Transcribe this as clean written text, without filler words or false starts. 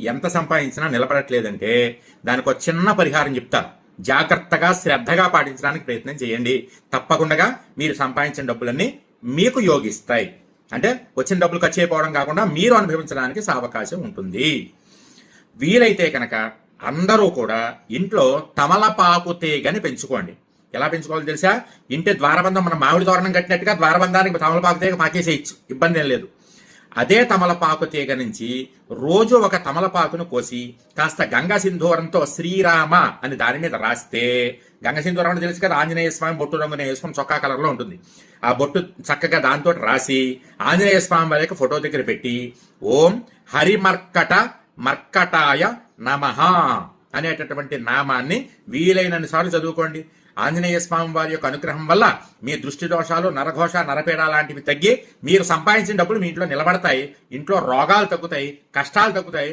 ఎంత సంపాదించినా నిలబడట్లేదంటే దానికి ఒక చిన్న పరిహారం చెప్తా. జాగ్రత్తగా శ్రద్ధగా పాటించడానికి ప్రయత్నం చేయండి. తప్పకుండా మీరు సంపాదించిన డబ్బులన్నీ మీకు యోగిస్తాయి. అంటే వచ్చిన డబ్బులు ఖర్చు అయిపోవడం కాకుండా మీరు అనుభవించడానికి అవకాశం ఉంటుంది. వీలైతే కనుక అందరూ కూడా ఇంట్లో తమలపాకు తీగని పెంచుకోండి. ఎలా పెంచుకోవాలో తెలుసా? ఇంటి ద్వారబంధం మనం మామిడి తోరణం కట్టినట్టుగా ద్వారబంధానికి తమలపాకు తీగ పాకేసేయచ్చు, ఇబ్బంది ఏం లేదు. అదే తమలపాకు తీగ నుంచి రోజు ఒక తమలపాకును కోసి కాస్త గంగా సింధూరంతో శ్రీరామ అని దాని మీద రాస్తే, గంగా సింధూరం అంటే తెలుసు కదా, ఆంజనేయ స్వామి బొట్టు రంగునే వేసుకుని చొక్కా కలర్లో ఉంటుంది. ఆ బొట్టు చక్కగా దాంతో రాసి ఆంజనేయ స్వామి వారి యొక్క ఫోటో దగ్గర పెట్టి ఓం హరిమర్కట మర్కటాయ నమః అనేటటువంటి నామాన్ని వీలైనన్ని సార్లు చదువుకోండి. ఆంజనేయ స్వామి వారి యొక్క అనుగ్రహం వల్ల మీ దృష్టి దోషాలు, నరఘోష, నరపేడ లాంటివి తగ్గి మీరు సంపాదించిన డబ్బులు మీ ఇంట్లో నిలబడతాయి. ఇంట్లో రోగాలు తగ్గుతాయి, కష్టాలు తగ్గుతాయి.